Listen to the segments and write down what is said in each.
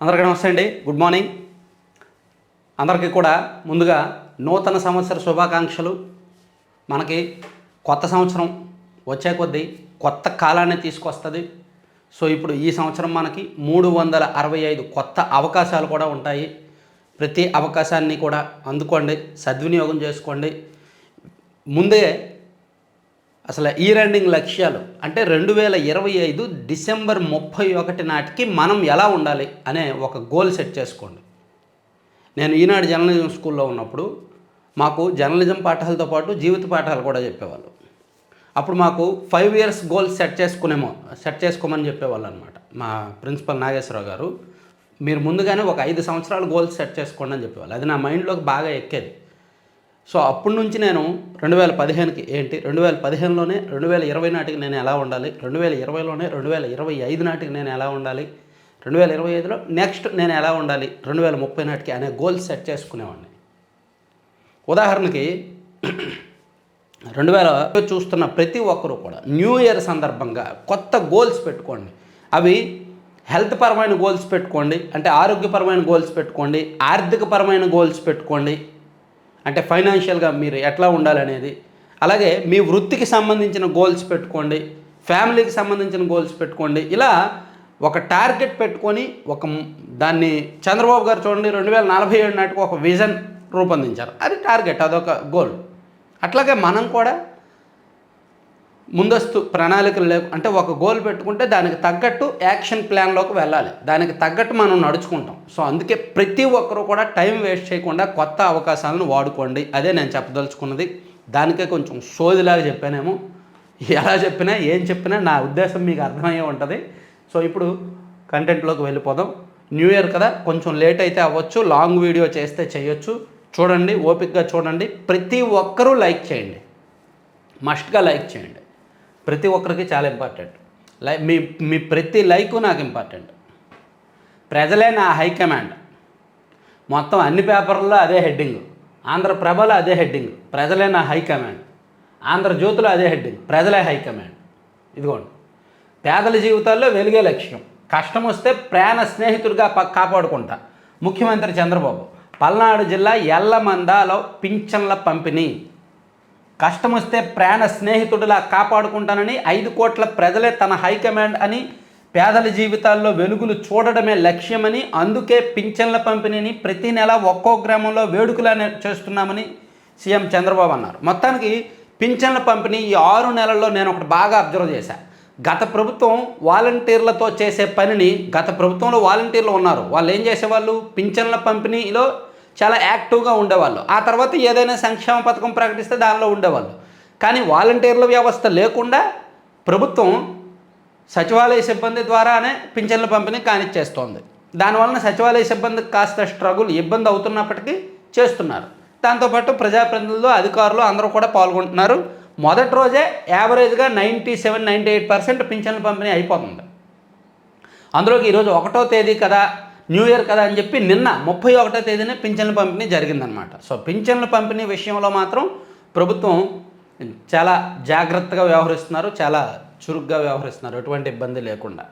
అందరికీ నమస్తే అండి. Good morning. అందరికీ కూడా ముందుగా నూతన సంవత్సర శుభాకాంక్షలు. మనకి కొత్త సంవత్సరం వచ్చే కొద్దీ కొత్త కాలాన్ని తీసుకొస్తుంది. సో ఇప్పుడు ఈ సంవత్సరం మనకి 365 కొత్త అవకాశాలు కూడా ఉంటాయి. ప్రతి అవకాశాన్ని కూడా అందుకోండి, సద్వినియోగం చేసుకోండి. ముందే అసలు ఇయర్ ఎండింగ్ లక్ష్యాలు అంటే 2025 డిసెంబర్ 31 నాటికి మనం ఎలా ఉండాలి అనే ఒక గోల్ సెట్ చేసుకోండి. నేను ఈనాడు జర్నలిజం స్కూల్లో ఉన్నప్పుడు మాకు జర్నలిజం పాఠాలతో పాటు జీవిత పాఠాలు కూడా చెప్పేవాళ్ళు. అప్పుడు మాకు 5 years గోల్స్ సెట్ చేసుకోమని చెప్పేవాళ్ళు అనమాట. మా ప్రిన్సిపల్ నాగేశ్వరరావు గారు, మీరు ముందుగానే ఒక 5 సంవత్సరాలు గోల్స్ సెట్ చేసుకోండి అని చెప్పేవాళ్ళు. అది నా మైండ్లోకి బాగా ఎక్కేది. సో అప్పటి నుంచి నేను 2015కి 2015లోనే 2020 నాటికి నేను ఎలా ఉండాలి, 2020లోనే 2025 నాటికి నేను ఎలా ఉండాలి, 2025లో నెక్స్ట్ నేను ఎలా ఉండాలి 2030 నాటికి అనే గోల్స్ సెట్ చేసుకునేవాడిని. ఉదాహరణకి 2000 చూస్తున్న ప్రతి ఒక్కరూ కూడా న్యూ ఇయర్ సందర్భంగా కొత్త గోల్స్ పెట్టుకోండి. అవి హెల్త్ పరమైన గోల్స్ పెట్టుకోండి, అంటే ఆరోగ్యపరమైన గోల్స్ పెట్టుకోండి, ఆర్థికపరమైన గోల్స్ పెట్టుకోండి, అంటే ఫైనాన్షియల్గా మీరు ఎట్లా ఉండాలనేది. అలాగే మీ వృత్తికి సంబంధించిన గోల్స్ పెట్టుకోండి, ఫ్యామిలీకి సంబంధించిన గోల్స్ పెట్టుకోండి. ఇలా ఒక టార్గెట్ పెట్టుకొని దాన్ని చంద్రబాబు గారు చూడండి 2047 నాటికి ఒక విజన్ రూపొందించారు. అది టార్గెట్, అదొక గోల్. అట్లాగే మనం కూడా ముందస్తు ప్రణాళికలు అంటే ఒక గోల్ పెట్టుకుంటే దానికి తగ్గట్టు యాక్షన్ ప్లాన్లోకి వెళ్ళాలి, దానికి తగ్గట్టు మనం నడుచుకుంటాం. సో అందుకే ప్రతి ఒక్కరూ కూడా టైం వేస్ట్ చేయకుండా కొత్త అవకాశాలను వాడుకోండి. అదే నేను చెప్పదలుచుకున్నది. దానికే కొంచెం సోదిలాగా చెప్పానేమో, ఎలా చెప్పినా ఏం చెప్పినా నా ఉద్దేశం మీకు అర్థమయ్యే ఉంటుంది. సో ఇప్పుడు కంటెంట్లోకి వెళ్ళిపోదాం. న్యూ ఇయర్ కదా, కొంచెం లేట్ అయితే అవ్వచ్చు, లాంగ్ వీడియో చేస్తే చేయొచ్చు. చూడండి, ఓపికగా చూడండి. ప్రతి ఒక్కరూ లైక్ చేయండి, మస్ట్గా లైక్ చేయండి. ప్రతి ఒక్కరికి చాలా ఇంపార్టెంట్. మీ ప్రతి లైకు నాకు ఇంపార్టెంట్. ప్రజలే నా హైకమాండ్. మొత్తం అన్ని పేపర్లో అదే హెడ్డింగ్, ఆంధ్రప్రభలో అదే హెడ్డింగ్, ప్రజలే నా హైకమాండ్. ఆంధ్రజ్యోతిలో అదే హెడ్డింగ్, ప్రజలే హైకమాండ్. ఇదిగోండి, పేదల జీవితాల్లో వెలిగే లక్ష్యం, కష్టం వస్తే ప్రాణ స్నేహితుడిగా కాపాడుకుంటా ముఖ్యమంత్రి చంద్రబాబు. పల్నాడు జిల్లా ఎల్లమందాలో పింఛన్ల పంపిణీ, కష్టం వస్తే ప్రాణ స్నేహితుడిలా కాపాడుకుంటానని 5 కోట్ల ప్రజలే తన హైకమాండ్ అని, పేదల జీవితాల్లో వెలుగులు చూడడమే లక్ష్యమని, అందుకే పింఛన్ల పంపిణీని ప్రతి నెల ఒక్కో గ్రామంలో వేడుకలా చేస్తున్నామని సీఎం చంద్రబాబు అన్నారు. మొత్తానికి పింఛన్ల పంపిణీ ఈ 6 నెలల్లో నేను ఒకటి బాగా అబ్జర్వ్ చేశాను. గత ప్రభుత్వం వాలంటీర్లతో చేసే పనిని, గత ప్రభుత్వంలో వాలంటీర్లు ఉన్నారు, వాళ్ళు ఏం చేసేవాళ్ళు, పింఛన్ల పంపిణీలో చాలా యాక్టివ్గా ఉండేవాళ్ళు. ఆ తర్వాత ఏదైనా సంక్షేమ పథకం ప్రకటిస్తే దానిలో ఉండేవాళ్ళు. కానీ వాలంటీర్ల వ్యవస్థ లేకుండా ప్రభుత్వం సచివాలయ సిబ్బంది ద్వారానే పింఛన్ల పంపిణీ కానిచ్చేస్తోంది. దానివలన సచివాలయ సిబ్బందికి కాస్త ఇబ్బంది అవుతున్నప్పటికీ చేస్తున్నారు. దాంతోపాటు ప్రజాప్రతినిధులు, అధికారులు అందరూ కూడా పాల్గొంటున్నారు. మొదటి రోజే యావరేజ్గా 97-98% పింఛన్ల పంపిణీ అయిపోతుంది. అందులోకి ఈరోజు 1వ తేదీ కదా, న్యూ ఇయర్ కదా అని చెప్పి నిన్న 31వ తేదీనే పింఛన్ల పంపిణీ జరిగిందనమాట. సో పింఛన్ల పంపిణీ విషయంలో మాత్రం ప్రభుత్వం చాలా జాగ్రత్తగా వ్యవహరిస్తున్నారు, చాలా చురుగ్గా వ్యవహరిస్తున్నారు, ఎటువంటి ఇబ్బంది లేకుండా.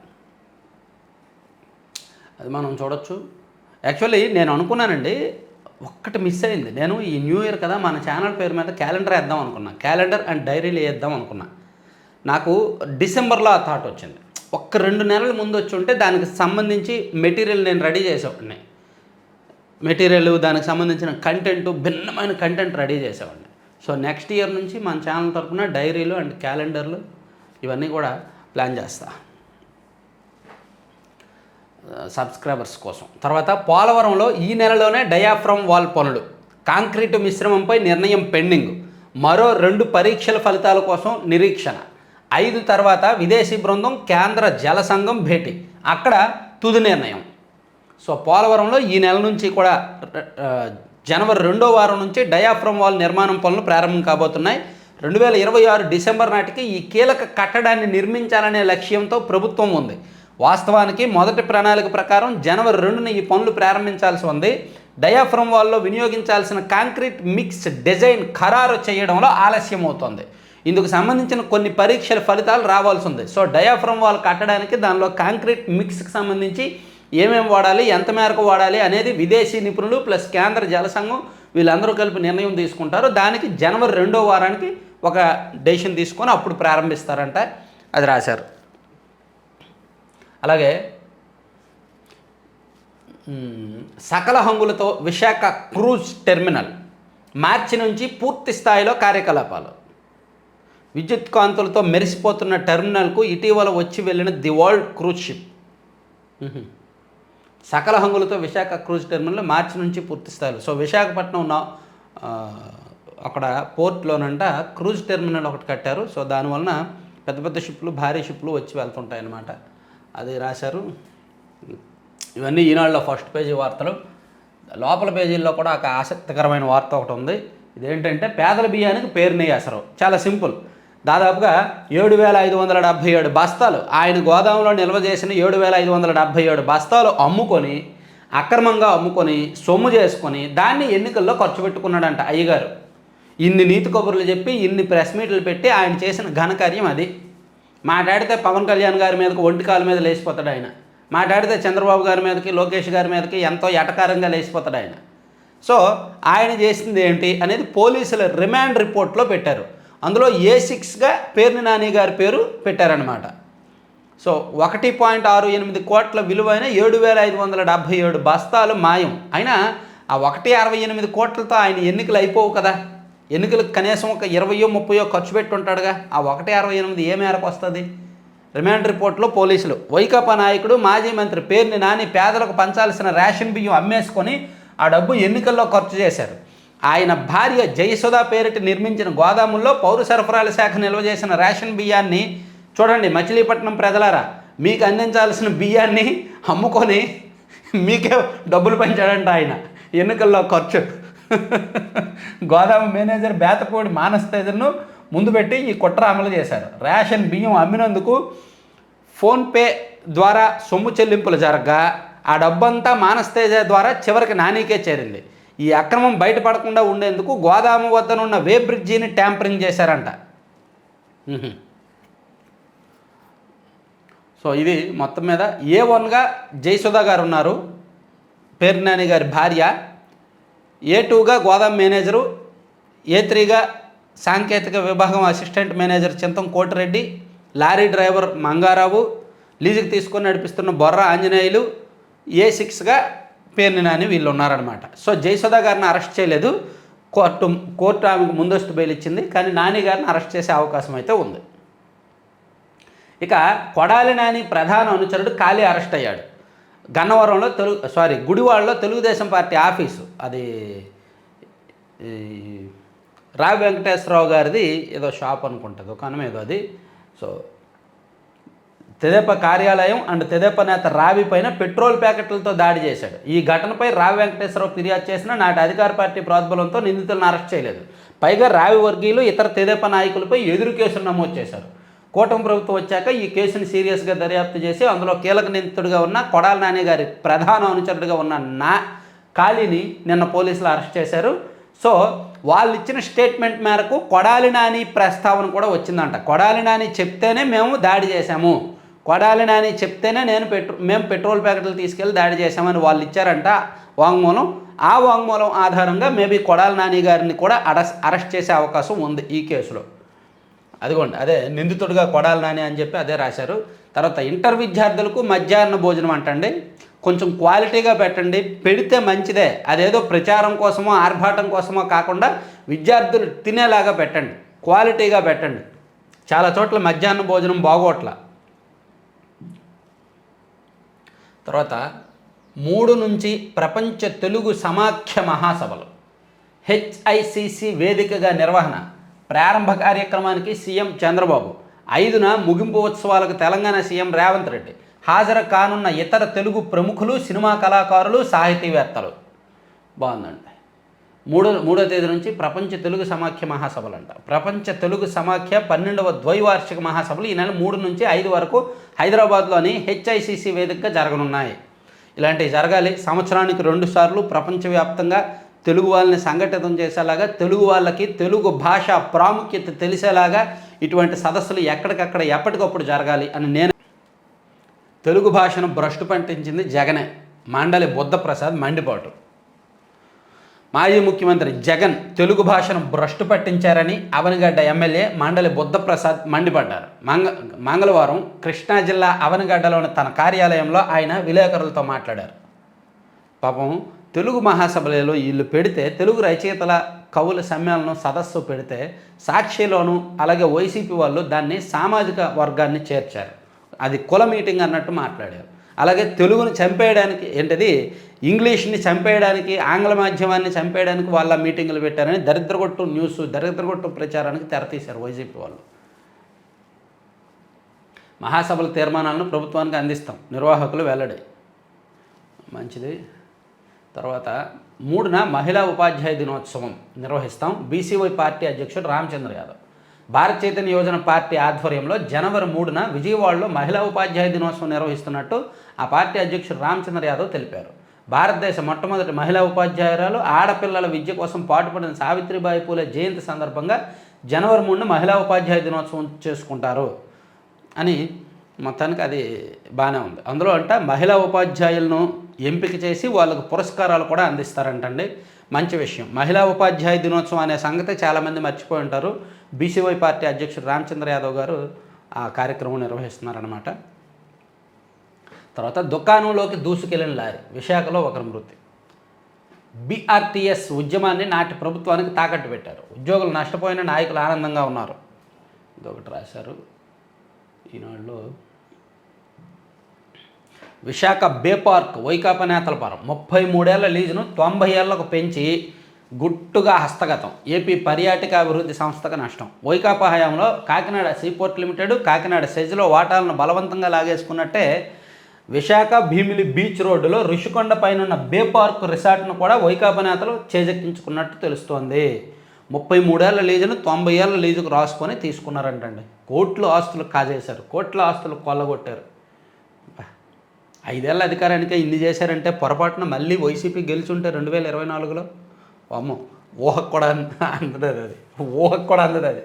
అది మనం చూడొచ్చు. యాక్చువల్లీ నేను అనుకున్నానండి, ఒక్కటి మిస్ అయింది. నేను ఈ న్యూ ఇయర్ కదా మన ఛానల్ పేరు మీద క్యాలెండర్ వేద్దాం అనుకున్నా, క్యాలెండర్ అండ్ డైరీలు వేద్దాం అనుకున్నా. నాకు డిసెంబర్లో ఆ థాట్ వచ్చింది. 1-2 నెలల ముందు వచ్చి ఉంటే దానికి సంబంధించి మెటీరియల్ నేను రెడీ చేసేవాడిని. మెటీరియల్, దానికి సంబంధించిన కంటెంట్, భిన్నమైన కంటెంట్ రెడీ చేసేవాడిని. సో నెక్స్ట్ ఇయర్ నుంచి మన ఛానల్ తరఫున డైరీలు అండ్ క్యాలెండర్లు ఇవన్నీ కూడా ప్లాన్ చేస్తా సబ్స్క్రైబర్స్ కోసం. తర్వాత పోలవరంలో ఈ నెలలోనే డయాఫ్రమ్ వాల్ పనులు, కాంక్రీటు మిశ్రమంపై నిర్ణయం పెండింగ్, మరో 2 పరీక్షల ఫలితాల కోసం నిరీక్షణ. 5 తర్వాత విదేశీ బృందం కేంద్ర జల సంఘం భేటీ, అక్కడ తుది నిర్ణయం. సో పోలవరంలో ఈ నెల నుంచి కూడా జనవరి 2వ వారం నుంచి డయాఫ్రమ్ వాల్ నిర్మాణం పనులు ప్రారంభం కాబోతున్నాయి. 2026 డిసెంబర్ నాటికి ఈ కీలక కట్టడాన్ని నిర్మించాలనే లక్ష్యంతో ప్రభుత్వం ఉంది. వాస్తవానికి మొదటి ప్రణాళిక ప్రకారం జనవరి 2న ఈ పనులు ప్రారంభించాల్సి ఉంది. డయాఫ్రమ్ వాల్లో వినియోగించాల్సిన కాంక్రీట్ మిక్స్ డిజైన్ ఖరారు చేయడంలో ఆలస్యం అవుతుంది. ఇందుకు సంబంధించిన కొన్ని పరీక్షల ఫలితాలు రావాల్సి ఉంది. సో డయాఫ్రమ్ వాల్ కట్టడానికి దానిలో కాంక్రీట్ మిక్స్కి సంబంధించి ఏమేమి వాడాలి, ఎంత మేరకు వాడాలి అనేది విదేశీ నిపుణులు ప్లస్ కేంద్ర జల సంఘం వీళ్ళందరూ కలిపి నిర్ణయం తీసుకుంటారు. దానికి జనవరి 2వ వారానికి ఒక డెసిషన్ తీసుకొని అప్పుడు ప్రారంభిస్తారంట. అది రాశారు. అలాగే సకల హంగులతో విశాఖ క్రూజ్ టెర్మినల్ మార్చి నుంచి పూర్తి స్థాయిలో కార్యకలాపాలు. విద్యుత్ కాంతులతో మెరిసిపోతున్న టెర్మినల్కు ఇటీవల వచ్చి వెళ్ళిన ది వరల్డ్ క్రూజ్ షిప్. సకల హంగులతో విశాఖ క్రూజ్ టెర్మినల్ మార్చి నుంచి పూర్తి స్థాయిలో. సో విశాఖపట్నం ఉన్న అక్కడ పోర్ట్లోనంట క్రూజ్ టెర్మినల్ ఒకటి కట్టారు. సో దానివలన పెద్ద పెద్ద షిప్లు, భారీ షిప్లు వచ్చి వెళ్తుంటాయి అన్నమాట. అది రాశారు. ఇవన్నీ ఈనాడులో ఫస్ట్ పేజీ వార్తలు. లోపల పేజీల్లో కూడా ఒక ఆసక్తికరమైన వార్త ఒకటి ఉంది. ఇదేంటంటే పేదల బియ్యానికి పేరునయ్య అసలు చాలా సింపుల్. దాదాపుగా 7,577 బస్తాలు ఆయన గోదాములో నిల్వ చేసిన 7,577 బస్తాలు అమ్ముకొని అక్రమంగా అమ్ముకొని సొమ్ము చేసుకొని దాన్ని ఎన్నికల్లో ఖర్చు పెట్టుకున్నాడంట అయ్యగారు. ఇన్ని నీతి కబుర్లు చెప్పి ఇన్ని ప్రెస్ మీట్లు పెట్టి ఆయన చేసిన ఘనకార్యం అది. మాట్లాడితే పవన్ కళ్యాణ్ గారి మీదకి ఒంటికాల మీద లేచిపోతాడు ఆయన. మాట్లాడితే చంద్రబాబు గారి మీదకి, లోకేష్ గారి మీదకి ఎంతో ఎటకారంగా లేచిపోతాడు ఆయన. సో ఆయన చేసింది ఏంటి అనేది పోలీసుల రిమాండ్ రిపోర్ట్లో పెట్టారు. అందులో A6గా పేర్ని నాని గారి పేరు పెట్టారనమాట. సో 1.68 కోట్ల విలువైన 7,577 బస్తాలు మాయం. అయినా ఆ 1.68 కోట్లతో ఆయన ఎన్నికలు అయిపోవు కదా. ఎన్నికలకు కనీసం ఒక 20-30 ఖర్చు పెట్టి ఉంటాడుగా. ఆ 1.68 ఏ మేరకు వస్తుంది? రిమాండ్ రిపోర్ట్లో పోలీసులు వైకాపా నాయకుడు మాజీ మంత్రి పేర్ని నాని పేదలకు పంచాల్సిన రేషన్ బియ్యం అమ్మేసుకొని ఆ డబ్బు ఎన్నికల్లో ఖర్చు చేశారు. ఆయన భార్య జయసుధ పేరిట నిర్మించిన గోదాముల్లో పౌర సరఫరాల శాఖ నిల్వ చేసిన రేషన్ బియ్యాన్ని చూడండి, మచిలీపట్నం ప్రజలారా, మీకు అందించాల్సిన బియ్యాన్ని అమ్ముకొని మీకే డబ్బులు పెంచాడంట ఆయన ఎన్నికల్లో ఖర్చు. గోదాము మేనేజర్ బేతపూడి మానస్ తేజను ముందు పెట్టి ఈ కుట్ర అమలు చేశారు. రేషన్ బియ్యం అమ్మినందుకు ఫోన్పే ద్వారా సొమ్ము చెల్లింపులు జరగగా ఆ డబ్బంతా మానస్ తేజ ద్వారా చివరికి నానికే చేరింది. ఈ అక్రమం బయటపడకుండా ఉండేందుకు గోదాము వద్దనున్న వే బ్రిడ్జిని ట్యాంపరింగ్ చేశారంట. సో ఇది మొత్తం మీద A1గా జయసుధ గారు ఉన్నారు, పేర్ని నాని గారి భార్య. A2గా గోదాం మేనేజరు, A3గా సాంకేతిక విభాగం assistant manager Chintam Koti Reddy, lorry driver Mangarao, లీజుకి తీసుకొని నడిపిస్తున్న బొర్ర ఆంజనేయులు, A6గా పేర్ని నాని వీళ్ళు ఉన్నారనమాట. సో జయసుధ గారిని అరెస్ట్ చేయలేదు, కోర్టు ఆమెకు ముందస్తు బెయిల్ ఇచ్చింది. కానీ నాని గారిని అరెస్ట్ చేసే అవకాశం అయితే ఉంది. ఇక కొడాలి నాని ప్రధాన అనుచరుడు కాళీ అరెస్ట్ అయ్యాడు. గన్నవరంలో గుడివాడలో తెలుగుదేశం పార్టీ ఆఫీసు, అది రావి వెంకటేశ్వరరావు గారిది ఏదో షాప్ అనుకుంటుంది, దుకాణం ఏదో అది. సో తెదేపా కార్యాలయం అండ్ తెదేపా నేత రావి పైన పెట్రోల్ ప్యాకెట్లతో దాడి చేశాడు. ఈ ఘటనపై రావి వెంకటేశ్వరరావు ఫిర్యాదు చేసిన నాటి అధికార పార్టీ ప్రోద్బలంతో నిందితులను అరెస్ట్ చేయలేదు. పైగా రావి వర్గీయులు ఇతర తెదేపా నాయకులపై ఎదురు కేసులు నమోదు చేశారు. కూటమి ప్రభుత్వం వచ్చాక ఈ కేసును సీరియస్గా దర్యాప్తు చేసి అందులో కీలక నిందితుడిగా ఉన్న కొడాలి నాని గారి ప్రధాన అనుచరుడిగా ఉన్న కాళీని నిన్న పోలీసులు అరెస్ట్ చేశారు. సో వాళ్ళు ఇచ్చిన స్టేట్మెంట్ మేరకు కొడాలి నాని ప్రస్తావన కూడా వచ్చిందంట. కొడాలి నాని చెప్తేనే మేము దాడి చేశాము, కొడాలి నాని చెప్తేనే మేము పెట్రోల్ ప్యాకెట్లు తీసుకెళ్ళి దాడి చేశామని వాళ్ళు ఇచ్చారంట వాంగ్మూలం. ఆ వాంగ్మూలం ఆధారంగా మేబీ కొడాలి నాని గారిని కూడా అరెస్ట్ చేసే అవకాశం ఉంది ఈ కేసులో. అదిగోండి, అదే నిందితుడిగా కొడాలి నాని అని చెప్పి అదే రాశారు. తర్వాత ఇంటర్ విద్యార్థులకు మధ్యాహ్న భోజనం అంటండి, కొంచెం క్వాలిటీగా పెట్టండి, పెడితే మంచిదే. అదేదో ప్రచారం కోసమో ఆర్భాటం కోసమో కాకుండా విద్యార్థులు తినేలాగా పెట్టండి, క్వాలిటీగా పెట్టండి. చాలా చోట్ల మధ్యాహ్న భోజనం బాగోట్ల. తర్వాత 3 నుంచి ప్రపంచ తెలుగు సమాఖ్య మహాసభలు HICC వేదికగా నిర్వహణ. ప్రారంభ కార్యక్రమానికి సీఎం చంద్రబాబు, 5న ముగింపు ఉత్సవాలకు తెలంగాణ సీఎం రేవంత్ రెడ్డి, హాజరు కానున్న ఇతర తెలుగు ప్రముఖులు, సినిమా కళాకారులు, సాహితీవేత్తలు. బాగుందండి. 3వ తేదీ నుంచి ప్రపంచ తెలుగు సమాఖ్య మహాసభలు అంట. ప్రపంచ తెలుగు సమాఖ్య 12వ ద్వైవార్షిక మహాసభలు ఈ నెల 3 నుంచి 5 వరకు హైదరాబాద్లోని HICC వేదికగా జరగనున్నాయి. ఇలాంటివి జరగాలి. సంవత్సరానికి 2 సార్లు ప్రపంచవ్యాప్తంగా తెలుగు వాళ్ళని సంఘటితం చేసేలాగా, తెలుగు వాళ్ళకి తెలుగు భాష ప్రాముఖ్యత తెలిసేలాగా ఇటువంటి సదస్సులు ఎక్కడికక్కడ ఎప్పటికప్పుడు జరగాలి అని నేను తెలుగు భాషను భ్రష్టు పట్టించింది జగనే, మండలి బుద్ధప్రసాద్ మండిపాటు. మాజీ ముఖ్యమంత్రి జగన్ తెలుగు భాషను భ్రష్టు పట్టించారని అవనిగడ్డ ఎమ్మెల్యే మండలి బుద్ధప్రసాద్ మండిపడ్డారు. మంగళవారం కృష్ణా జిల్లా అవనిగడ్డలోని తన కార్యాలయంలో ఆయన విలేకరులతో మాట్లాడారు. పాపం తెలుగు మహాసభలలో వీళ్ళు పెడితే, తెలుగు రచయితల కవుల సమ్మేళనం సదస్సు పెడితే సాక్షిలోను అలాగే వైసీపీ వాళ్ళు దాన్ని సామాజిక వర్గాన్ని చేర్చారు. అది కుల మీటింగ్ అన్నట్టు మాట్లాడారు. అలాగే తెలుగును చంపేయడానికి ఏంటది ఇంగ్లీష్ని చంపేయడానికి, ఆంగ్ల మాధ్యమాన్ని చంపేయడానికి వాళ్ళ మీటింగులు పెట్టారని దరిద్రగొట్టు న్యూస్, దరిద్రగొట్టు ప్రచారానికి తెరతీశారు వైసీపీ వాళ్ళు. మహాసభల తీర్మానాలను ప్రభుత్వానికి అందిస్తాం, నిర్వాహకులు వెల్లడి. మంచిది. తర్వాత 3న మహిళా ఉపాధ్యాయ దినోత్సవం నిర్వహిస్తాం. బీసీవై పార్టీ అధ్యక్షుడు రామచంద్ర యాదవ్. భారత చైతన్య యోజన పార్టీ ఆధ్వర్యంలో జనవరి 3న విజయవాడలో మహిళా ఉపాధ్యాయ దినోత్సవం నిర్వహిస్తున్నట్టు ఆ పార్టీ అధ్యక్షుడు రామచంద్ర యాదవ్ తెలిపారు. భారతదేశ మొట్టమొదటి మహిళా ఉపాధ్యాయురాలు, ఆడపిల్లల విద్య కోసం పాటుపడిన సావిత్రిబాయి పూలే జయంతి సందర్భంగా జనవరి 3న మహిళా ఉపాధ్యాయ దినోత్సవం చేసుకుంటారు అని మొత్తానికి అది బాగానే ఉంది. అందులో అంట మహిళా ఉపాధ్యాయులను ఎంపిక చేసి వాళ్ళకు పురస్కారాలు కూడా అందిస్తారంటండి. మంచి విషయం. మహిళా ఉపాధ్యాయ దినోత్సవం అనే సంగతి చాలామంది మర్చిపోయి ఉంటారు. బీసీవై పార్టీ అధ్యక్షుడు రామచంద్ర యాదవ్ గారు ఆ కార్యక్రమం నిర్వహిస్తున్నారన్నమాట. తర్వాత దుకాణంలోకి దూసుకెళ్లిన లారీ, విశాఖలో ఒకరి మృతి. బీఆర్టీఎస్ ఉద్యమాన్ని నాటి ప్రభుత్వానికి తాకట్టు పెట్టారు. ఉద్యోగులు నష్టపోయిన, నాయకులు ఆనందంగా ఉన్నారు. ఇదొకటి రాశారు ఈనాడులో. విశాఖ బే పార్క్ వైకాపా నేతల పరం 33 ఏళ్ల లీజును 90 ఏళ్లకు పెంచి గుట్టుగా హస్తగతం. ఏపీ పర్యాటక అభివృద్ధి సంస్థకు నష్టం. వైకాపా హయాంలో కాకినాడ సీపోర్ట్ లిమిటెడ్, కాకినాడ సెజ్లో వాటాలను బలవంతంగా లాగేసుకున్నట్టే విశాఖ భీమిలి బీచ్ రోడ్డులో ఋషికొండ పైన బే పార్క్ రిసార్ట్ను కూడా వైకాపా నేతలు చేజెక్కించుకున్నట్టు తెలుస్తోంది. 33 ఏళ్ల లీజును 90 ఏళ్ల లీజుకు రాసుకొని తీసుకున్నారంటండి. కోట్ల ఆస్తులు కాజేశారు, కోట్ల ఆస్తులు కొల్లగొట్టారు. 5 ఏళ్ల అధికారానికే ఇన్ని చేశారంటే పొరపాటున మళ్ళీ వైసీపీ గెలిచుంటే 2024లో అమ్మో, ఊహకు కూడా అందదు అది, ఊహకు కూడా అందదు అది.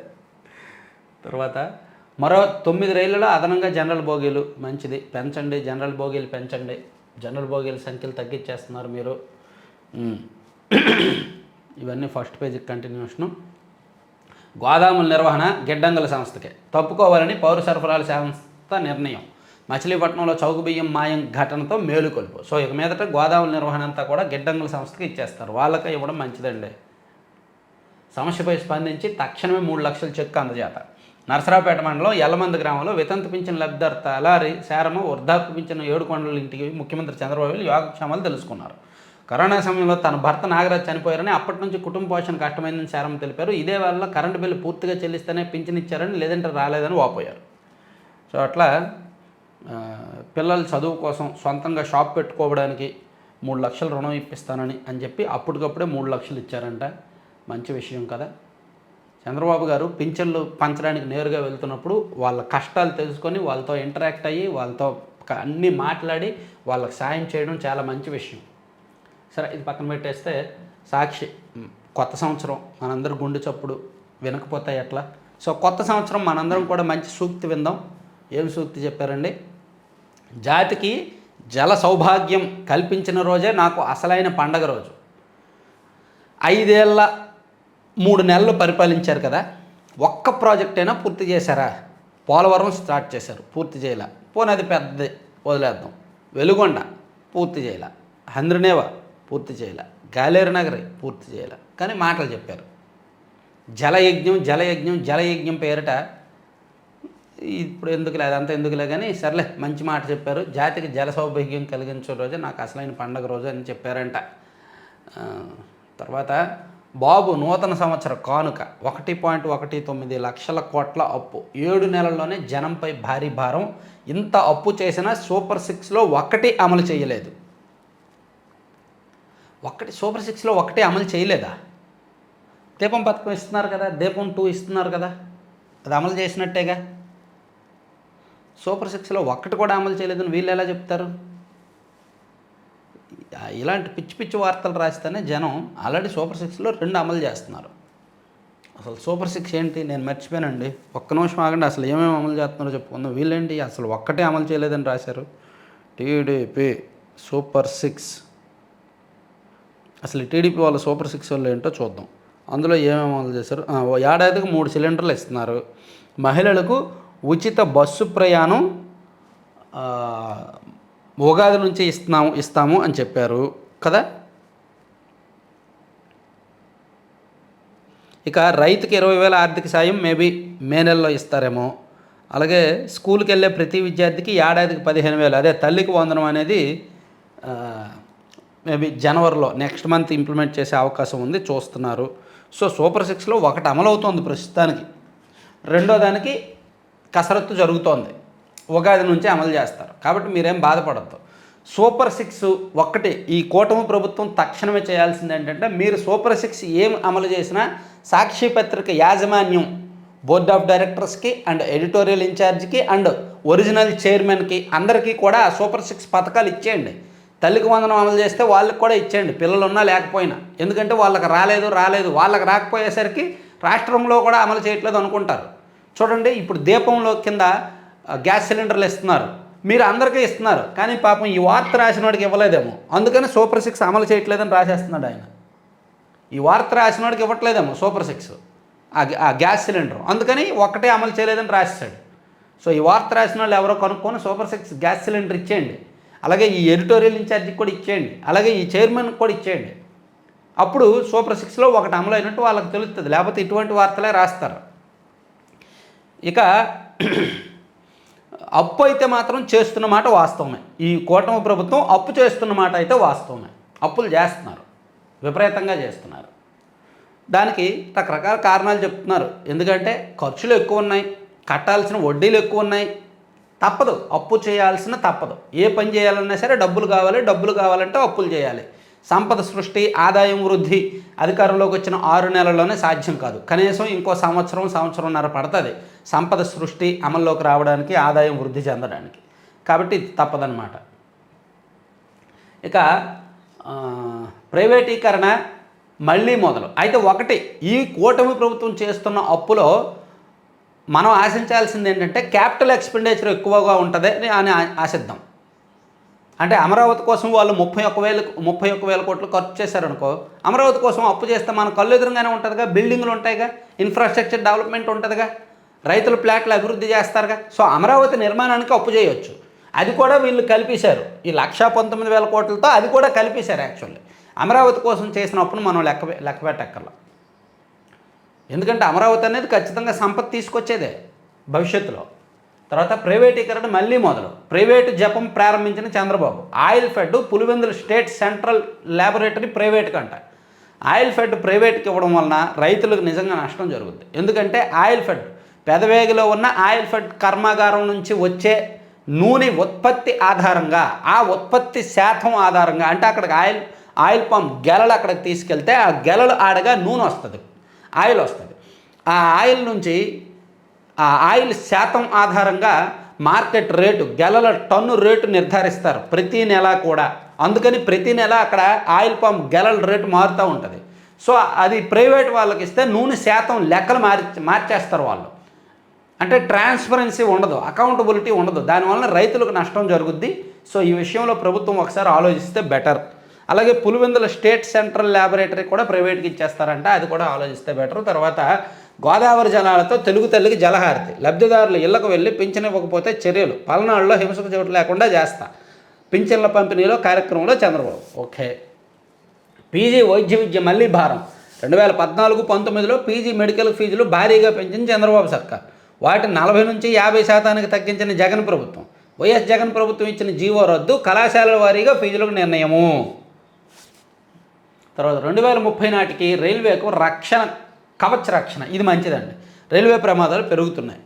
తర్వాత మరో 9 రైళ్లలో అదనంగా జనరల్ బోగీలు. మంచిది, పెంచండి, జనరల్ బోగీలు పెంచండి. జనరల్ బోగీల సంఖ్యలు తగ్గించేస్తున్నారు మీరు. ఇవన్నీ ఫస్ట్ పేజీ కంటిన్యూషను. గోదాముల నిర్వహణ గిడ్డంగుల సంస్థకే తప్పుకోవాలని పౌర సరఫరాల సంస్థ నిర్ణయం. మచిలీపట్నంలో చౌక బియ్యం మాయం ఘటనతో మేలుకొల్పు. సో ఇక మీదట గోదాముల నిర్వహణ అంతా కూడా గిడ్డంగుల సంస్థకి ఇచ్చేస్తారు. వాళ్ళకే ఇవ్వడం మంచిదండి. సమస్యపై స్పందించి తక్షణమే 3 లక్షల చెక్కు అందజేత. నరసరావుపేట మండలం ఎల్లమంది గ్రామంలో వితంతు పింఛన్ లబ్ధిదారు తలారి శారమ వృద్ధాప్య పింఛన్ 7 కొండల ఇంటికి ముఖ్యమంత్రి చంద్రబాబు యోగక్షేమాలు తెలుసుకున్నారు. కరోనా సమయంలో తన భర్త నాగరాజ్ చనిపోయారని, అప్పటి నుంచి కుటుంబ పోషణ కష్టమైందని శారమ తెలిపారు. ఇదే వల్ల కరెంటు బిల్లు పూర్తిగా చెల్లిస్తేనే పింఛన్ ఇచ్చారని, లేదంటే రాలేదని వాపోయారు. సో అట్లా పిల్లల చదువు కోసం సొంతంగా షాప్ పెట్టుకోవడానికి 3 లక్షల రుణం ఇప్పిస్తానని చెప్పి అప్పటికప్పుడే 3 లక్షలు ఇచ్చారంట. మంచి విషయం కదా. చంద్రబాబు గారు పింఛన్లు పంచడానికి నేరుగా వెళ్తున్నప్పుడు వాళ్ళ కష్టాలు తెలుసుకొని వాళ్ళతో ఇంటరాక్ట్ అయ్యి వాళ్ళతో అన్నీ మాట్లాడి వాళ్ళకి సాయం చేయడం చాలా మంచి విషయం. సరే, ఇది పక్కన పెట్టేస్తే సాక్షి కొత్త సంవత్సరం మనందరూ గుండె చప్పుడు వినకపోతే ఎట్లా. సో కొత్త సంవత్సరం మనందరం కూడా మంచి సూక్తి విందాం. ఏం సూక్తి చెప్పారండి? జాతికి జల సౌభాగ్యం కల్పించిన రోజే నాకు అసలైన పండగ రోజు. 5 ఏళ్ళ 3 నెలలు పరిపాలించారు కదా, ఒక్క ప్రాజెక్ట్ అయినా పూర్తి చేశారా? పోలవరం స్టార్ట్ చేశారు, పూర్తి చేయలే. పోనీ అది పెద్దది వదిలేద్దాం. వెలుగొండ పూర్తి చేయలే, హంద్రనేవ పూర్తి చేయలే, గాలేరు నగరి పూర్తి చేయలే. కానీ మాటలు చెప్పారు. జలయజ్ఞం జలయజ్ఞం జలయజ్ఞం పేరిట ఇప్పుడు ఎందుకులే, అదంతా ఎందుకులే కానీ సర్లే, మంచి మాట చెప్పారు. జాతికి జల సౌభాగ్యం కలిగించే రోజే నాకు అసలైన పండగ రోజు అని చెప్పారంట. తర్వాత బాబు నూతన సంవత్సర కానుక 1.19 లక్షల కోట్ల అప్పు. 7 నెలల్లోనే జనంపై భారీ భారం. ఇంత అప్పు చేసినా సూపర్ 6లో ఒకటి అమలు చేయలేదు. సూపర్ 6లో ఒకటి అమలు చేయలేదా? దీపం పథకం ఇస్తున్నారు కదా, దీపం 2 ఇస్తున్నారు కదా, అది అమలు చేసినట్టేగా. సూపర్ 6లో ఒక్కటి కూడా అమలు చేయలేదని వీళ్ళు ఎలా చెప్తారు? ఇలాంటి పిచ్చి పిచ్చి వార్తలు రాస్తేనే జనం ఆల్రెడీ సూపర్ 6లో 2 అమలు చేస్తున్నారు. అసలు సూపర్ 6 ఏంటి నేను మర్చిపోయానండి. ఒక్క నిమిషం ఆగండి, అసలు ఏమేమి అమలు చేస్తున్నారో చెప్పుకుందాం. వీళ్ళేంటి అసలు ఒక్కటే అమలు చేయలేదని రాశారు. TDP super 6. అసలు టీడీపీ వాళ్ళ సూపర్ 6 వాళ్ళు ఏంటో చూద్దాం. అందులో ఏమేమి అమలు చేశారు. ఏడాదికి 3 సిలిండర్లు ఇస్తున్నారు. మహిళలకు ఉచిత బస్సు ప్రయాణం ఉగాది నుంచి ఇస్తాము అని చెప్పారు కదా. ఇక రైతుకి 20,000 ఆర్థిక సాయం మేబీ మే నెలలో ఇస్తారేమో. అలాగే స్కూల్కి వెళ్ళే ప్రతి విద్యార్థికి ఏడాదికి 15,000. అదే తల్లికి వందనం అనేది మేబీ జనవరిలో నెక్స్ట్ మంత్ ఇంప్లిమెంట్ చేసే అవకాశం ఉంది, చూస్తున్నారు. సో సూపర్ 6లో ఒకటి అమలు అవుతోంది ప్రస్తుతానికి. రెండో దానికి కసరత్తు జరుగుతోంది, ఉగాది నుంచి అమలు చేస్తారు. కాబట్టి మీరేం బాధపడద్దు. సూపర్ 6 ఒక్కటి ఈ కూటమి ప్రభుత్వం తక్షణమే చేయాల్సింది ఏంటంటే, మీరు సూపర్ 6 ఏం అమలు చేసినా సాక్షి పత్రిక యాజమాన్యం బోర్డ్ ఆఫ్ డైరెక్టర్స్కి అండ్ ఎడిటోరియల్ ఇన్ఛార్జ్కి అండ్ ఒరిజినల్ చైర్మన్కి అందరికీ కూడా సూపర్ 6 పథకాలు ఇచ్చేయండి. తల్లికి వందనం అమలు చేస్తే వాళ్ళకి కూడా ఇచ్చేయండి, పిల్లలు ఉన్నా లేకపోయినా. ఎందుకంటే వాళ్ళకి రాలేదు వాళ్ళకి రాకపోయేసరికి రాష్ట్రంలో కూడా అమలు చేయట్లేదు అనుకుంటారు. చూడండి, ఇప్పుడు దీపంలో కింద గ్యాస్ సిలిండర్లు ఇస్తున్నారు, మీరు అందరికీ ఇస్తున్నారు, కానీ పాపం ఈ వార్త రాసిన వాడికి ఇవ్వలేదేమో, అందుకని సూపర్ 6 అమలు చేయట్లేదని రాసేస్తున్నాడు ఆయన. ఈ వార్త రాసిన వాడికి ఇవ్వట్లేదేమో సూపర్ 6 ఆ గ్యాస్ సిలిండర్, అందుకని ఒక్కటే అమలు చేయలేదని రాసేసాడు. సో ఈ వార్త రాసిన వాళ్ళు ఎవరో కనుక్కొని సూపర్ 6 గ్యాస్ సిలిండర్ ఇచ్చేయండి. అలాగే ఈ ఎడిటోరియల్ ఇన్ఛార్జికి కూడా ఇచ్చేయండి, అలాగే ఈ చైర్మన్కి కూడా ఇచ్చేయండి. అప్పుడు సూపర్ 6లో ఒకటి అమలు అయినట్టు వాళ్ళకి తెలుస్తుంది, లేకపోతే ఇటువంటి వార్తలే రాస్తారు. ఇక అప్పు అయితే మాత్రం చేస్తున్న మాట వాస్తవమే. ఈ కూటమి ప్రభుత్వం అప్పు చేస్తున్న మాట అయితే వాస్తవమే. అప్పులు చేస్తున్నారు, విపరీతంగా చేస్తున్నారు. దానికి రకరకాల కారణాలు చెప్తున్నారు. ఎందుకంటే ఖర్చులు ఎక్కువ ఉన్నాయి, కట్టాల్సిన వడ్డీలు ఎక్కువ ఉన్నాయి. తప్పదు, అప్పు చేయాల్సిన తప్పదు. ఏ పని చేయాలన్నా సరే డబ్బులు కావాలంటే అప్పులు చేయాలి. సంపద సృష్టి, ఆదాయం వృద్ధి అధికారంలోకి వచ్చిన 6 నెలల్లోనే సాధ్యం కాదు. కనీసం ఇంకో సంవత్సరంన్నర పడుతుంది సంపద సృష్టి అమల్లోకి రావడానికి, ఆదాయం వృద్ధి చెందడానికి. కాబట్టి ఇది తప్పదన్నమాట. ఇక ప్రైవేటీకరణ మళ్ళీ మొదలు. అయితే ఒకటి, ఈ కూటమి ప్రభుత్వం చేస్తున్న అప్పులో మనం ఆశించాల్సింది ఏంటంటే క్యాపిటల్ ఎక్స్పెండిచర్ ఎక్కువగా ఉంటుంది అని ఆశిద్దాం. అంటే అమరావతి కోసం వాళ్ళు 31,000 కోట్లు ఖర్చు చేశారనుకో, అమరావతి కోసం అప్పు చేస్తే మన కళ్ళు ఎదురుగానే ఉంటుందిగా, బిల్డింగ్లు ఉంటాయిగా, ఇన్ఫ్రాస్ట్రక్చర్ డెవలప్మెంట్ ఉంటుందిగా, రైతుల ప్లాట్లు అభివృద్ధి చేస్తారుగా. సో అమరావతి నిర్మాణానికి అప్పు చేయొచ్చు. అది కూడా వీళ్ళు కల్పించారు, ఈ 1,19,000 కోట్లతో అది కూడా కల్పించారు. యాక్చువల్లీ అమరావతి కోసం చేసిన అప్పును మనం లెక్క పెట్టక్కర్లా. ఎందుకంటే అమరావతి అనేది ఖచ్చితంగా సంపత్తి తీసుకొచ్చేదే భవిష్యత్తులో. తర్వాత ప్రైవేటీకరణ మళ్ళీ మొదలు. ప్రైవేటు జపం ప్రారంభించిన Chandrababu. Oilfed Pulivendula state central laboratory ప్రైవేట్కి అంట. ఆయిల్ ఫెడ్ ప్రైవేట్కి ఇవ్వడం వలన రైతులకు నిజంగా నష్టం జరుగుతుంది. ఎందుకంటే ఆయిల్ ఫెడ్ పెదవేగిలో ఉన్న ఆయిల్ ఫెడ్ కర్మాగారం నుంచి వచ్చే నూనె ఉత్పత్తి ఆధారంగా, ఆ ఉత్పత్తి శాతం ఆధారంగా, అంటే అక్కడికి ఆయిల్ పంప్ గెలలు అక్కడికి తీసుకెళ్తే ఆ గెలలు ఆడగా నూనె వస్తుంది, ఆయిల్ వస్తుంది. ఆ ఆయిల్ నుంచి ఆ ఆయిల్ శాతం ఆధారంగా మార్కెట్ రేటు, గెలల టన్ను రేటు నిర్ధారిస్తారు ప్రతి నెల కూడా. అందుకని ప్రతి నెల అక్కడ ఆయిల్ పంప్ గెలల రేటు మారుతూ ఉంటుంది. సో అది ప్రైవేట్ వాళ్ళకి ఇస్తే నూనె శాతం లెక్కలు మార్చేస్తారు వాళ్ళు. అంటే ట్రాన్స్పరెన్సీ ఉండదు, అకౌంటబిలిటీ ఉండదు, దానివల్ల రైతులకు నష్టం జరుగుద్ది. సో ఈ విషయంలో ప్రభుత్వం ఒకసారి ఆలోచిస్తే బెటర్. అలాగే పులివెందుల స్టేట్ సెంట్రల్ ల్యాబొరేటరీ కూడా ప్రైవేట్కి ఇచ్చేస్తారంట, అది కూడా ఆలోచిస్తే బెటర్. తర్వాత గోదావరి జలాలతో తెలుగు తల్లికి జలహారతి, లబ్ధిదారులు ఇళ్లకు వెళ్ళి పింఛన్ ఇవ్వకపోతే చర్యలు, పల్నాడులో హింసకు చోటు లేకుండా చేస్తా, పింఛన్ల పంపిణీలో కార్యక్రమంలో చంద్రబాబు. ఓకే. పీజీ వైద్య విద్య మళ్ళీ భారం. 2014-19లో పీజీ మెడికల్ ఫీజులు భారీగా పెంచింది చంద్రబాబు సర్కార్. వాటిని 40 నుంచి 50% తగ్గించిన జగన్ ప్రభుత్వం. వైఎస్ జగన్ ప్రభుత్వం ఇచ్చిన జీవో రద్దు, కళాశాలల వారీగా ఫీజులకు నిర్ణయము. తర్వాత 2030 నాటికి రైల్వేకు కవచ రక్షణ. ఇది మంచిదండి. రైల్వే ప్రమాదాలు పెరుగుతున్నాయి.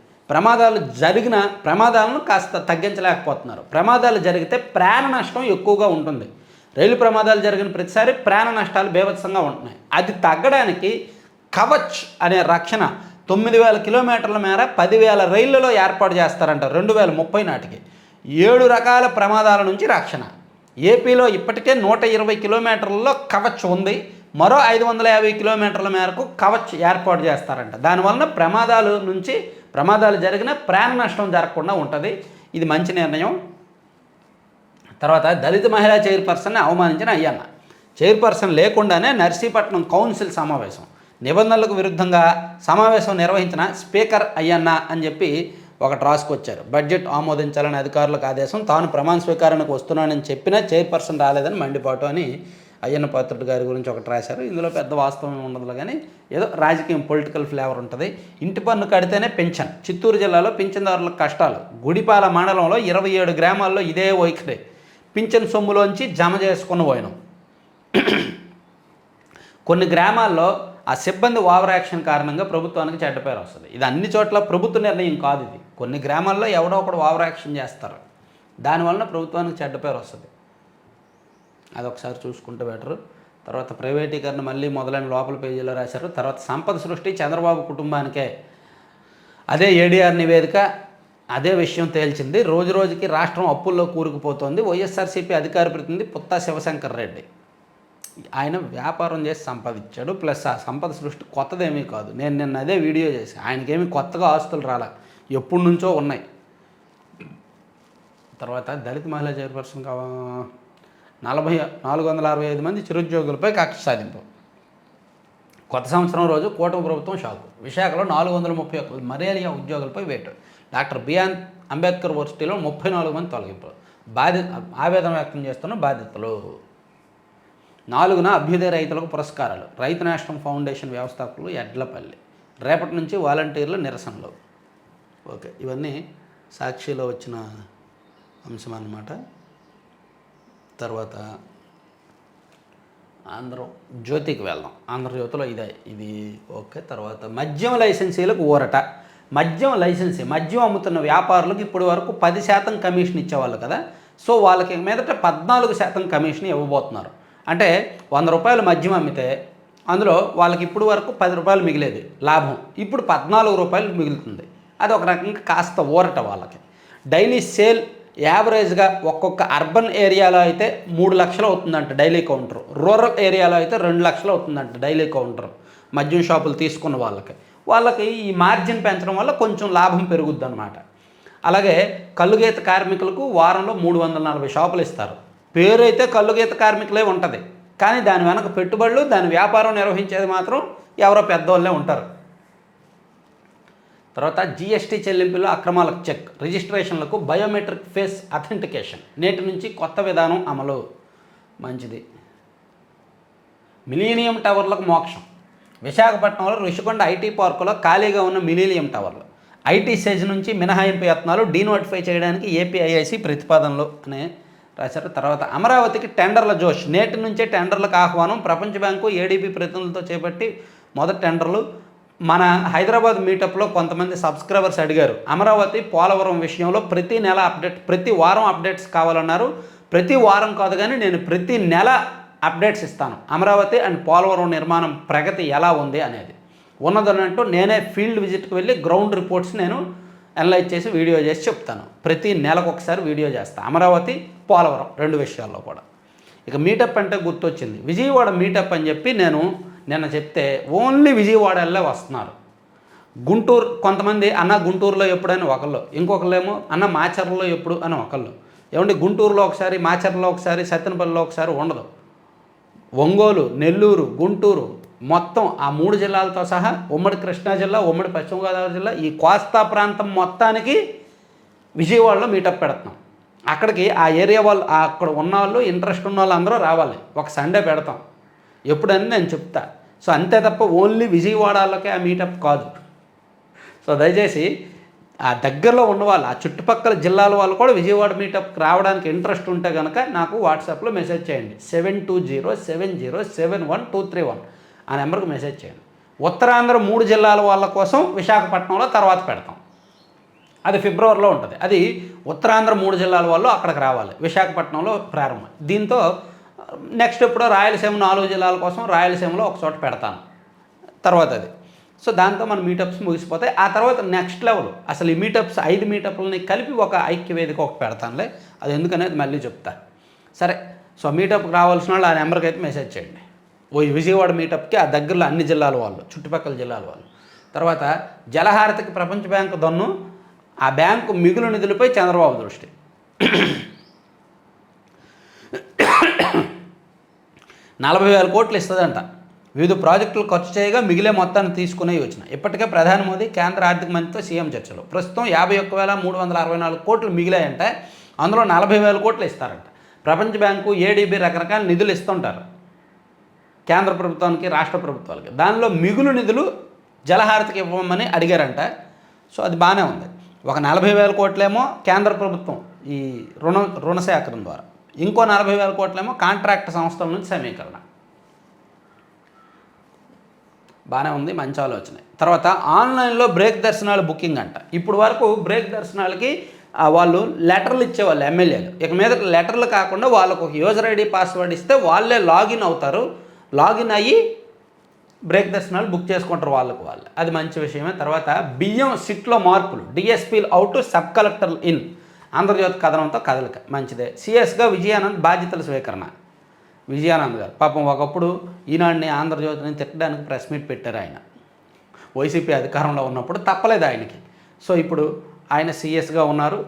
ప్రమాదాలను కాస్త తగ్గించలేకపోతున్నారు. ప్రమాదాలు జరిగితే ప్రాణ నష్టం ఎక్కువగా ఉంటుంది. రైలు ప్రమాదాలు జరిగిన ప్రతిసారి ప్రాణ నష్టాలు బీభత్సంగా ఉంటున్నాయి. అది తగ్గడానికి కవచ్ అనే రక్షణ 9,000 కిలోమీటర్ల మేర 10,000 రైళ్లలో ఏర్పాటు చేస్తారంట 2030 నాటికి. 7 రకాల ప్రమాదాల నుంచి రక్షణ. ఏపీలో ఇప్పటికే 120 కిలోమీటర్లలో కవచ్ ఉంది. మరో 550 కిలోమీటర్ల మేరకు కవచ్ ఏర్పాటు చేస్తారంట. దానివలన ప్రమాదాలు జరిగిన ప్రాణ నష్టం జరగకుండా ఉంటుంది. ఇది మంచి నిర్ణయం. తర్వాత దళిత మహిళా చైర్పర్సన్ని అవమానించిన అయ్యన్న. చైర్పర్సన్ లేకుండానే నర్సీపట్నం కౌన్సిల్ సమావేశం, నిబంధనలకు విరుద్ధంగా సమావేశం నిర్వహించిన స్పీకర్ అయ్యన్న అని చెప్పి ఒకటి రాసుకొచ్చారు. బడ్జెట్ ఆమోదించాలని అధికారులకు ఆదేశం, తాను ప్రమాణ స్వీకారానికి వస్తున్నానని చెప్పినా చైర్పర్సన్ రాలేదని మండిపాటు అని అయ్యన్న పాత్రుడు గారి గురించి ఒకటి రాశారు. ఇందులో పెద్ద వాస్తవం ఉండదు, కానీ ఏదో రాజకీయం పొలిటికల్ ఫ్లేవర్ ఉంటుంది. ఇంటి పన్ను కడితేనే పెన్షన్, చిత్తూరు జిల్లాలో పింఛన్దారులకు కష్టాలు. గుడిపాల మండలంలో 27 గ్రామాల్లో ఇదే వైఖరి. పింఛన్ సొమ్ములోంచి జమ చేసుకున్న పోయినాం. కొన్ని గ్రామాల్లో ఆ సిబ్బంది ఓవర్ యాక్షన్ కారణంగా ప్రభుత్వానికి చెడ్డ పేరు వస్తుంది. ఇది అన్ని చోట్ల ప్రభుత్వ నిర్ణయం కాదు. ఇది కొన్ని గ్రామాల్లో ఎవడో ఒకడు ఓవర్ యాక్షన్ చేస్తారు, దానివల్ల ప్రభుత్వానికి చెడ్డ పేరు వస్తుంది. అదొకసారి చూసుకుంటే బెటరు. తర్వాత ప్రైవేటీకరణ మళ్ళీ మొదలైన లోపల పేజీలో రాశారు. తర్వాత సంపద సృష్టి చంద్రబాబు కుటుంబానికే, అదే ఏడీఆర్ నివేదిక అదే విషయం తేల్చింది. రోజు రోజుకి రాష్ట్రం అప్పుల్లో కూరుకుపోతోంది. వైఎస్ఆర్సీపీ అధికార ప్రతినిధి పుత్తా శివశంకర్ రెడ్డి ఆయన వ్యాపారం చేసి సంపాదించాడు. ప్లస్ ఆ సంపద సృష్టి కొత్తదేమీ కాదు. నేను నిన్న అదే వీడియో చేసి, ఆయనకేమీ కొత్తగా ఆస్తులు రాలే, ఎప్పటి నుంచో ఉన్నాయి. తర్వాత దళిత మహిళా చైర్పర్సన్ 465 మంది చిరుద్యోగులపై కక్ష సాధింపు. కొత్త సంవత్సరం రోజు కూటమి ప్రభుత్వం షాకు. విశాఖలో 431 మలేరియా ఉద్యోగులపై వేటు. డాక్టర్ బిఆర్ అంబేద్కర్ యూనివర్సిటీలో 34 మంది తొలగింపు. ఆవేదన వ్యక్తం చేస్తున్న బాధితులు. 4న అభ్యుదయ రైతులకు పురస్కారాలు. రైతు నేషనల్ ఫౌండేషన్ వ్యవస్థాపకులు ఎడ్లపల్లి. రేపటి నుంచి వాలంటీర్ల నిరసనలు. ఓకే, ఇవన్నీ సాక్షిలో వచ్చిన అంశం అన్నమాట. తర్వాత ఆంధ్రజ్యోతికి వెళ్దాం. ఆంధ్రజ్యోతిలో ఇది ఓకే. తర్వాత మద్యం లైసెన్సీలకు ఊరట. మద్యం లైసెన్సీ, మద్యం అమ్ముతున్న వ్యాపారులకు ఇప్పటి వరకు 10% కమిషన్ ఇచ్చేవాళ్ళు కదా, సో వాళ్ళకి మీదట 14% కమిషన్ ఇవ్వబోతున్నారు. అంటే 100 రూపాయలు మద్యం అమ్మితే అందులో వాళ్ళకి ఇప్పుడు వరకు 10 రూపాయలు మిగిలేది లాభం, ఇప్పుడు 14 రూపాయలు మిగులుతుంది. అది ఒక రకంగా కాస్త ఊరట వాళ్ళకి. డైలీ సేల్ యావరేజ్గా ఒక్కొక్క అర్బన్ ఏరియాలో అయితే 3 లక్షలు అవుతుందంట డైలీ కౌంటర్, రూరల్ ఏరియాలో అయితే 2 లక్షలు అవుతుందంట డైలీ కౌంటర్. మద్యం షాపులు తీసుకున్న వాళ్ళకి ఈ మార్జిన్ పెంచడం వల్ల కొంచెం లాభం పెరుగుద్ది అనమాట. అలాగే కల్లుగీత కార్మికులకు వారంలో 340 షాపులు ఇస్తారు. పేరు అయితే కల్లుగీత కార్మికులే ఉంటుంది, కానీ దాని వెనక పెట్టుబడులు, దాని వ్యాపారం నిర్వహించేది మాత్రం ఎవరో పెద్దవాళ్ళే ఉంటారు. తర్వాత జీఎస్టీ చెల్లింపుల్లో అక్రమాలకు చెక్. రిజిస్ట్రేషన్లకు బయోమెట్రిక్ ఫేస్ అథెంటికేషన్. నేటి నుంచి కొత్త విధానం అమలు. మంచిది. మిలీనియం టవర్లకు మోక్షం. విశాఖపట్నంలో ఋషికొండ ఐటీ పార్కులో ఖాళీగా ఉన్న మిలీనియం టవర్లు ఐటీ సెజ్ నుంచి మినహాయింపు యత్నాలు డీనోటిఫై చేయడానికి ఏపీఐఐసి ప్రతిపాదనలు అని రాశారు. తర్వాత అమరావతికి టెండర్ల జోష్. నేటి నుంచే టెండర్లకు ఆహ్వానం. ప్రపంచ బ్యాంకు ఏడీబీ ప్రతినిధులతో చేపట్టి మొదటి టెండర్లు. మన హైదరాబాద్ మీటప్లో కొంతమంది సబ్స్క్రైబర్స్ అడిగారు, అమరావతి పోలవరం విషయంలో ప్రతి నెల అప్డేట్, ప్రతి వారం అప్డేట్స్ కావాలన్నారు. ప్రతి వారం కాదు కానీ నేను ప్రతి నెల అప్డేట్స్ ఇస్తాను. అమరావతి అండ్ పోలవరం నిర్మాణం ప్రగతి ఎలా ఉంది అనేది ఉన్నదన్నట్టు నేనే ఫీల్డ్ విజిట్కి వెళ్ళి గ్రౌండ్ రిపోర్ట్స్ నేను అనలైజ్ చేసి వీడియో చేసి చెప్తాను. ప్రతి నెలకు ఒకసారి వీడియో చేస్తాను, అమరావతి పోలవరం 2 విషయాల్లో కూడా. ఇక మీటప్ అంటే గుర్తొచ్చింది, విజయవాడ మీటప్ అని చెప్పి నేను నిన్న చెప్తే ఓన్లీ విజయవాడలో వస్తున్నారు. గుంటూరు కొంతమంది అన్న గుంటూరులో ఎప్పుడని ఒకళ్ళు, ఇంకొకళ్ళేమో అన్న మాచర్లలో ఎప్పుడు అని ఒకళ్ళు. ఏమంటే గుంటూరులో ఒకసారి, మాచర్లలో ఒకసారి, సత్తెనపల్లిలో ఒకసారి ఉండదు. ఒంగోలు, నెల్లూరు, గుంటూరు మొత్తం ఆ 3 జిల్లాలతో సహా ఉమ్మడి కృష్ణా జిల్లా, ఉమ్మడి పశ్చిమ గోదావరి జిల్లా, ఈ కోస్తా ప్రాంతం మొత్తానికి విజయవాడలో మీటప్ పెడుతున్నాం. అక్కడికి ఆ ఏరియా వాళ్ళు, అక్కడ ఉన్న వాళ్ళు, ఇంట్రెస్ట్ ఉన్న వాళ్ళు అందరూ రావాలి. ఒక సండే పెడతాం ఎప్పుడని నేను చెప్తా. సో అంతే తప్ప ఓన్లీ విజయవాడలోకే ఆ మీటప్ కాదు. సో దయచేసి ఆ దగ్గరలో ఉన్నవాళ్ళు, ఆ చుట్టుపక్కల జిల్లాల వాళ్ళు కూడా విజయవాడ మీటప్కి రావడానికి ఇంట్రెస్ట్ ఉంటే కనుక నాకు వాట్సాప్లో మెసేజ్ చేయండి. 7207071231 ఆ నెంబర్కి మెసేజ్ చేయండి. ఉత్తరాంధ్ర 3 జిల్లాల వాళ్ళ కోసం విశాఖపట్నంలో తర్వాత పెడతాం. అది ఫిబ్రవరిలో ఉంటుంది. అది ఉత్తరాంధ్ర 3 జిల్లాల వాళ్ళు అక్కడికి రావాలి, విశాఖపట్నంలో ప్రారంభం. దీంతో నెక్స్ట్ ఎప్పుడో రాయలసీమ 4 జిల్లాల కోసం రాయలసీమలో ఒక చోట పెడతాను తర్వాత అది. సో దాంతో మన మీటప్స్ ముగిసిపోతాయి. ఆ తర్వాత నెక్స్ట్ లెవెల్ అసలు ఈ మీటప్స్ 5 మీటప్లని కలిపి ఒక ఐక్య వేదిక ఒకటి పెడతానులే, అది ఎందుకనేది మళ్ళీ చెప్తా. సరే, సో మీటప్కి రావాల్సిన వాళ్ళు ఆ నెంబర్కి అయితే మెసేజ్ చేయండి. విజయవాడ మీటప్కి ఆ దగ్గరలో అన్ని జిల్లాల వాళ్ళు, చుట్టుపక్కల జిల్లాల వాళ్ళు. తర్వాత జలహారతికి ప్రపంచ బ్యాంకు దన్ను. ఆ బ్యాంకు మిగులు నిధులపై చంద్రబాబు దృష్టి. 40,000 కోట్లు ఇస్తుందంట. వివిధ ప్రాజెక్టులు ఖర్చు చేయగా మిగిలే మొత్తాన్ని తీసుకునే యోచన. ఇప్పటికే ప్రధాని మోదీ కేంద్ర ఆర్థిక మంత్రితో సీఎం చర్చలు. ప్రస్తుతం 51,364 కోట్లు మిగిలాయంటే అందులో 40,000 కోట్లు ఇస్తారంట. ప్రపంచ బ్యాంకు, ఏడీబీ రకరకాల నిధులు ఇస్తుంటారు కేంద్ర ప్రభుత్వానికి, రాష్ట్ర ప్రభుత్వాలకి. దానిలో మిగులు నిధులు జలహారతికి ఇవ్వమని అడిగారంట. సో అది బాగానే ఉంది. ఒక 40,000 కోట్లేమో కేంద్ర ప్రభుత్వం ఈ రుణ సేకరణ ద్వారా, ఇంకో 40,000 కోట్లేమో కాంట్రాక్ట్ సంస్థల నుంచి సమీకరణ. బాగానే ఉంది, మంచి ఆలోచన. తర్వాత ఆన్లైన్లో బ్రేక్ దర్శనాలు బుకింగ్ అంట. ఇప్పుడు వరకు బ్రేక్ దర్శనాలకి వాళ్ళు లెటర్లు ఇచ్చేవాళ్ళు ఎమ్మెల్యేలు. ఇక మీద లెటర్లు కాకుండా వాళ్ళకు ఒక యూజర్ ఐడి, పాస్వర్డ్ ఇస్తే వాళ్ళే లాగిన్ అవుతారు. లాగిన్ అయ్యి బ్రేక్ దర్శనాలు బుక్ చేసుకుంటారు వాళ్ళకు వాళ్ళు. అది మంచి విషయమే. తర్వాత బియ్యం సిట్లో మార్పులు, డిఎస్పీలు అవుట్, సబ్ కలెక్టర్లు ఇన్. ఆంధ్రజ్యోతి కథనంతో కదలిక మంచిదే. సిఎస్గా విజయానంద్ బాధ్యతల స్వీకరణ. విజయానంద్ గారు పాపం ఒకప్పుడు ఈనాడిని, ఆంధ్రజ్యోతిని తిట్టడానికి ప్రెస్ మీట్ పెట్టారు ఆయన. వైసీపీ అధికారంలో ఉన్నప్పుడు తప్పలేదు ఆయనకి. సో ఇప్పుడు ఆయన సీఎస్గా ఉన్నారు.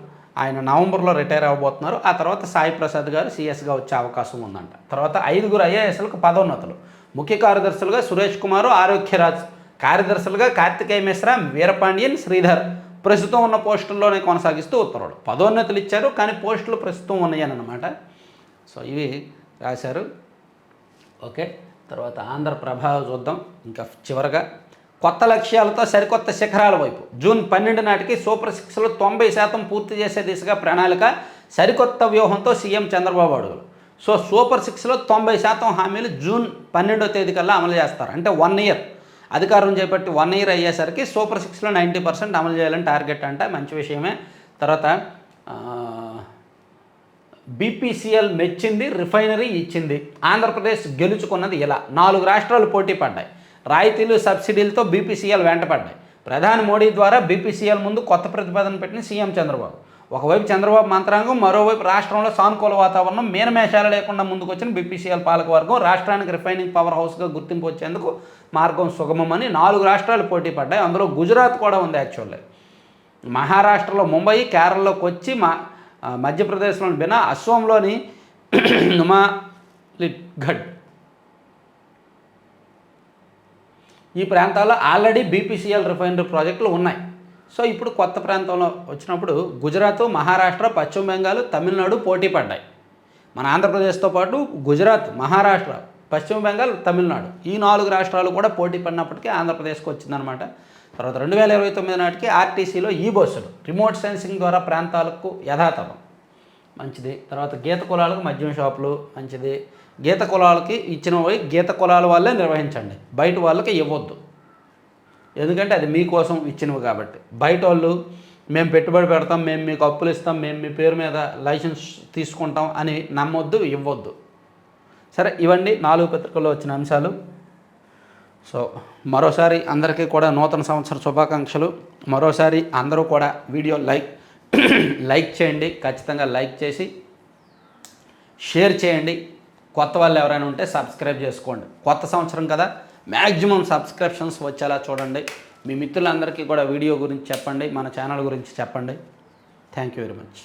ఆయన నవంబర్లో రిటైర్ అవ్వబోతున్నారు. ఆ తర్వాత సాయి ప్రసాద్ గారు సీఎస్గా వచ్చే అవకాశం ఉందంట. తర్వాత 5 ఐఏఎస్లకు పదోన్నతులు. ముఖ్య కార్యదర్శులుగా సురేష్ కుమారు, ఆరోగ్యరాజ్. కార్యదర్శులుగా కార్తికేయ మిశ్రా, వీరపాండియన్, శ్రీధర్. ప్రస్తుతం ఉన్న పోస్టుల్లోనే కొనసాగిస్తూ ఉత్తర్వులు. పదోన్నతులు ఇచ్చారు కానీ పోస్టులు ప్రస్తుతం ఉన్నాయన్నమాట. సో ఇవి రాశారు. ఓకే, తర్వాత ఆంధ్రప్రభ చూద్దాం. ఇంకా చివరగా కొత్త లక్ష్యాలతో సరికొత్త శిఖరాల వైపు. జూన్ 12 నాటికి సూపర్ 6లో 90% పూర్తి చేసే దిశగా ప్రణాళిక. సరికొత్త వ్యూహంతో సీఎం చంద్రబాబు అడుగులు. సో సూపర్ 6లో 90% హామీలు జూన్ 12వ తేదీ కల్లా అమలు చేస్తారు. అంటే 1 ఇయర్ అధికారం చేపట్టి 1 ఇయర్ అయ్యేసరికి సూపర్ 6లో 90% అమలు చేయాలని టార్గెట్ అంట. మంచి విషయమే. తర్వాత బీపీసీఎల్ మెచ్చింది, రిఫైనరీ ఇచ్చింది. ఆంధ్రప్రదేశ్ గెలుచుకున్నది ఇలా. 4 రాష్ట్రాలు పోటీ పడ్డాయి. రాయితీలు, సబ్సిడీలతో బీపీసీఎల్ వెంటపడ్డాయి. ప్రధాని మోడీ ద్వారా బీపీసీఎల్ ముందు కొత్త ప్రతిపాదన పెట్టిన సీఎం చంద్రబాబు. ఒకవైపు చంద్రబాబు మంత్రాంగం, మరోవైపు రాష్ట్రంలో సానుకూల వాతావరణం. మీనమేషాలు లేకుండా ముందుకొచ్చిన బీపీసీఎల్ పాలకవర్గం రాష్ట్రానికి రిఫైనింగ్ పవర్ హౌస్గా గుర్తింపు వచ్చేందుకు మార్గం సుగమమని 4 రాష్ట్రాలు పోటీ పడ్డాయి. అందులో గుజరాత్ కూడా ఉంది యాక్చువల్లీ. మహారాష్ట్రలో ముంబై, కేరళలో కొచ్చి, మధ్యప్రదేశ్లోని బినా, అస్సాంలోని నుమాలిగఢ్. ఈ ప్రాంతాల్లో ఆల్రెడీ బీపీసీఎల్ రిఫైనరీ ప్రాజెక్టులు ఉన్నాయి. సో ఇప్పుడు కొత్త ప్రాంతంలో వచ్చినప్పుడు గుజరాత్, మహారాష్ట్ర, పశ్చిమ బెంగాల్, తమిళనాడు పోటీ పడ్డాయి. మన ఆంధ్రప్రదేశ్తో పాటు గుజరాత్, మహారాష్ట్ర, పశ్చిమ బెంగాల్, తమిళనాడు ఈ 4 రాష్ట్రాలు కూడా పోటీ పడినప్పటికీ ఆంధ్రప్రదేశ్కి వచ్చిందనమాట. తర్వాత 2029 నాటికి ఆర్టీసీలో ఈ బస్సులు రిమోట్ సెన్సింగ్ ద్వారా ప్రాంతాలకు యథాతథం. మంచిది. తర్వాత గీత కులాలకు మద్యం షాపులు మంచిది. గీత కులాలకి ఇచ్చినవి గీత కులాల వాళ్ళే నిర్వహించండి, బయట వాళ్ళకి ఇవ్వద్దు. ఎందుకంటే అది మీకోసం ఇచ్చినవి కాబట్టి. బయట వాళ్ళు మేము పెట్టుబడి పెడతాం, మేము మీకు అప్పులు ఇస్తాం, మేము మీ పేరు మీద లైసెన్స్ తీసుకుంటాం అని నమ్మొద్దు, ఇవ్వద్దు. సరే, ఇవన్నీ 4 పత్రికల్లో వచ్చిన అంశాలు. సో మరోసారి అందరికీ కూడా నూతన సంవత్సర శుభాకాంక్షలు. మరోసారి అందరూ కూడా వీడియో లైక్ చేయండి. ఖచ్చితంగా లైక్ చేసి షేర్ చేయండి. కొత్త వాళ్ళు ఎవరైనా ఉంటే సబ్స్క్రైబ్ చేసుకోండి. కొత్త సంవత్సరం కదా, మ్యాక్సిమం సబ్స్క్రిప్షన్స్ వచ్చేలా చూడండి. మీ మిత్రులందరికీ కూడా వీడియో గురించి చెప్పండి, మన ఛానల్ గురించి చెప్పండి. Thank you very much.